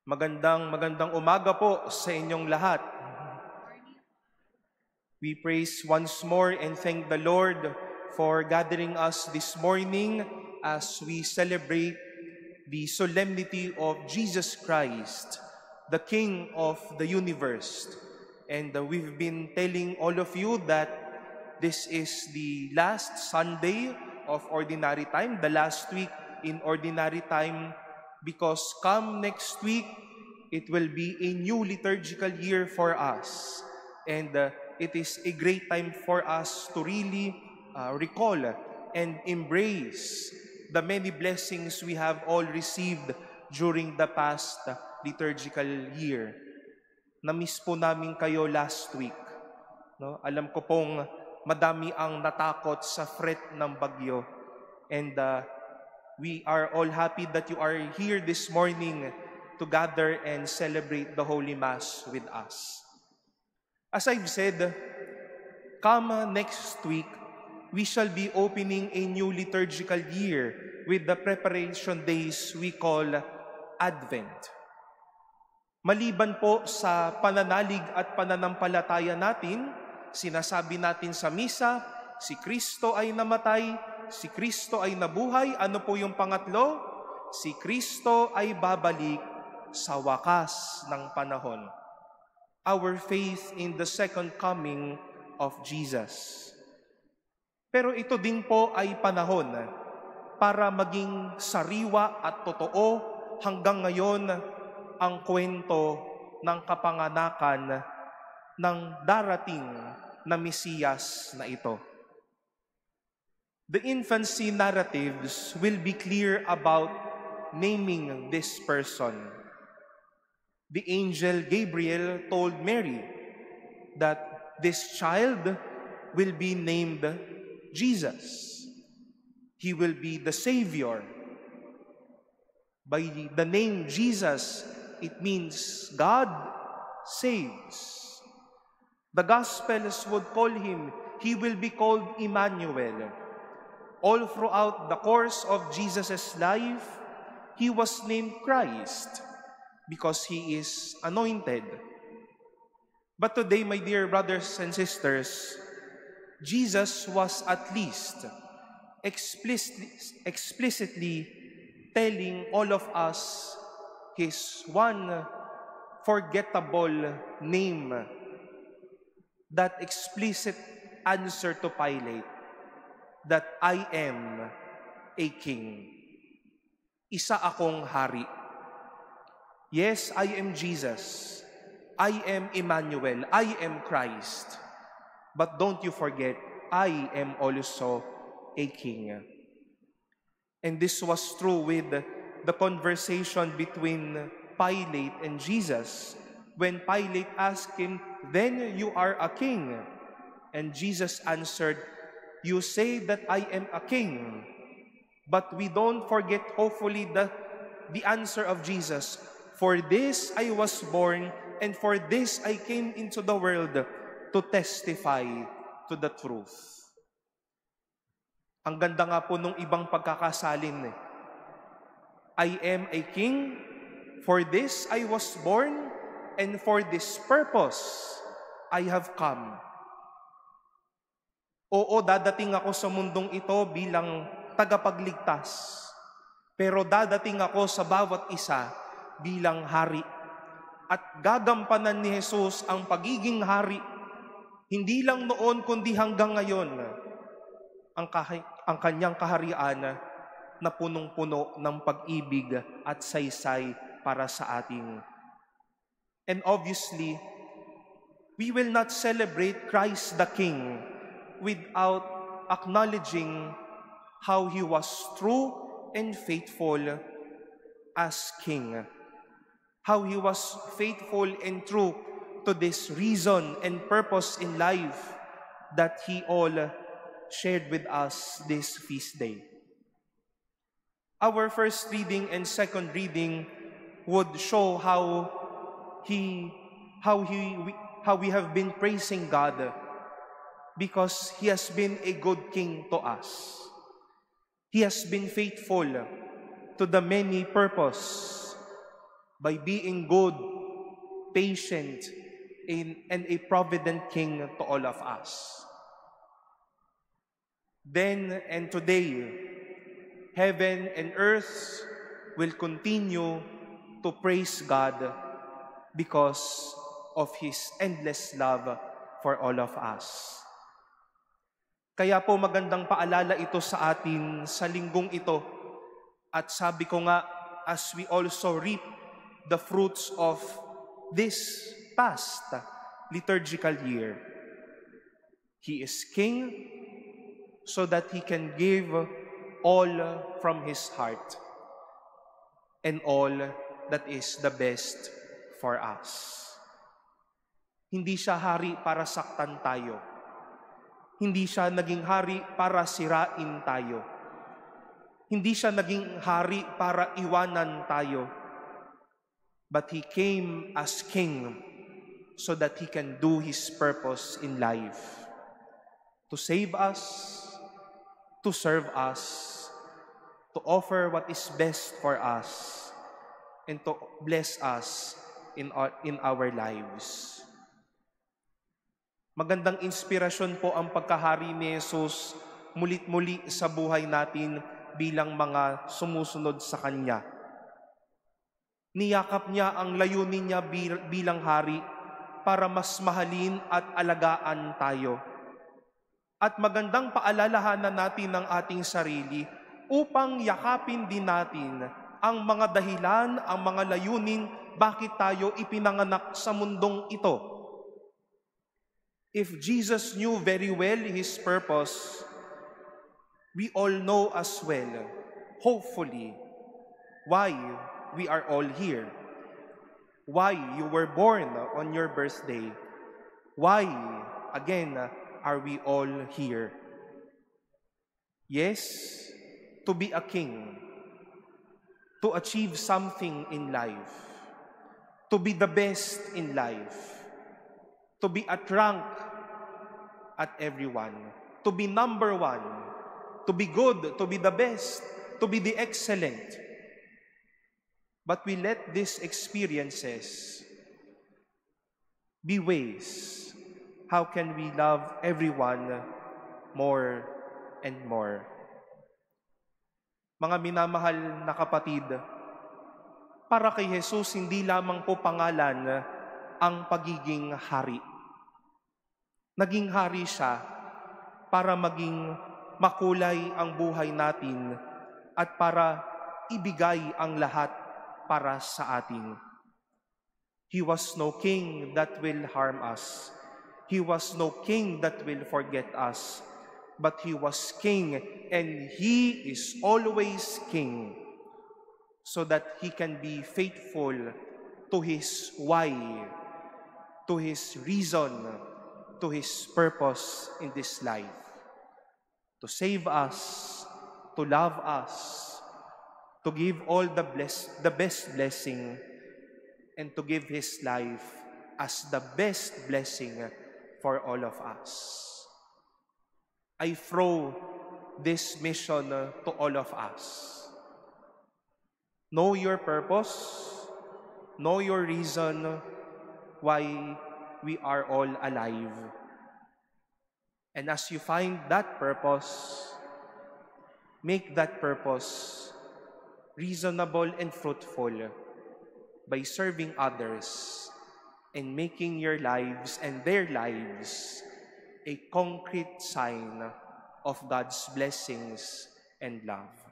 Magandang umaga po sa inyong lahat. We praise once more and thank the Lord for gathering us this morning as we celebrate the solemnity of Jesus Christ, the King of the universe. And we've been telling all of you that this is the last Sunday of Ordinary Time, the last week in Ordinary Time, because come next week, it will be a new liturgical year for us. And it is a great time for us to really recall and embrace the many blessings we have all received during the past liturgical year. Na-miss po namin kayo last week. No? Alam ko pong madami ang natakot sa threat ng bagyo. And we are all happy that you are here this morning to gather and celebrate the Holy Mass with us. As I've said, come next week, we shall be opening a new liturgical year with the preparation days we call Advent. Maliban po sa pananalig at pananampalataya natin, sinasabi natin sa misa, si Kristo ay namatay, si Kristo ay nabuhay. Ano po yung pangatlo? Si Kristo ay babalik sa wakas ng panahon. Our faith in the second coming of Jesus. Pero ito din po ay panahon para maging sariwa at totoo hanggang ngayon ang kwento ng kapanganakan ng darating na Mesiyas na ito. The infancy narratives will be clear about naming this person. The angel Gabriel told Mary that this child will be named Jesus. He will be the Savior. By the name Jesus, it means God saves. The Gospels would call him, he will be called Emmanuel. All throughout the course of Jesus' life, he was named Christ because he is anointed. But today, my dear brothers and sisters, Jesus was at least explicitly telling all of us his one forgettable name, that explicit answer to Pilate, that I am a king. Isa akong hari. Yes, I am Jesus. I am Emmanuel. I am Christ. But don't you forget, I am also a king. And this was true with the conversation between Pilate and Jesus. When Pilate asked him, "Then you are a king?" And Jesus answered, "You say that I am a king." But we don't forget, hopefully, the answer of Jesus. For this I was born, and for this I came into the world, to testify to the truth. Ang ganda nga po nung ibang pagkakasalin. I am a king, for this I was born, and for this purpose I have come. Oo, dadating ako sa mundong ito bilang tagapagligtas. Pero dadating ako sa bawat isa bilang hari. At gagampanan ni Jesus ang pagiging hari. Hindi lang noon, kundi hanggang ngayon. Ang kanyang kaharian na punong-puno ng pag-ibig at saysay para sa ating. And obviously, we will not celebrate Christ the King without acknowledging how he was true and faithful as king. How he was faithful and true to this reason and purpose in life that he all shared with us this feast day. Our first reading and second reading would show how we have been praising God because he has been a good king to us. He has been faithful to the many purpose by being good, patient, and a provident King to all of us. Then and today, heaven and earth will continue to praise God because of His endless love for all of us. Kaya po magandang paalala ito sa atin sa linggong ito. At sabi ko nga, as we also reap the fruits of this past liturgical year, He is King so that He can give all from His heart and all that is the best for us. Hindi siya hari para saktan tayo. Hindi siya naging hari para sirain tayo. Hindi siya naging hari para iwanan tayo. But He came as King so that He can do His purpose in life. To save us, to serve us, to offer what is best for us, and to bless us in our lives. Magandang inspirasyon po ang pagkahari ni Jesus mulit-muli sa buhay natin bilang mga sumusunod sa Kanya. Niyakap niya ang layunin niya bilang hari para mas mahalin at alagaan tayo. At magandang paalalahanan natin ang ating sarili upang yakapin din natin ang mga dahilan, ang mga layunin bakit tayo ipinanganak sa mundong ito. If Jesus knew very well His purpose, we all know as well, hopefully, why we are all here. Why you were born on your birthday. Why, again, are we all here? Yes, to be a king, to achieve something in life, to be the best in life, to be at rank at everyone, to be number one, to be good, to be the best, to be the excellent. But we let these experiences be ways how can we love everyone more and more. Mga minamahal na kapatid, para kay Jesus hindi lamang po pangalan ang pagiging hari. Naging hari siya para maging makulay ang buhay natin at para ibigay ang lahat para sa atin. He was no king that will harm us. He was no king that will forget us. But He was king, and He is always king, so that He can be faithful to His why, to His reason, to His purpose in this life. To save us, to love us, to give all the best blessing, and to give His life as the best blessing for all of us. I throw this mission to all of us. Know your purpose, know your reason why we are all alive. And as you find that purpose, make that purpose reasonable and fruitful by serving others and making your lives and their lives a concrete sign of God's blessings and love.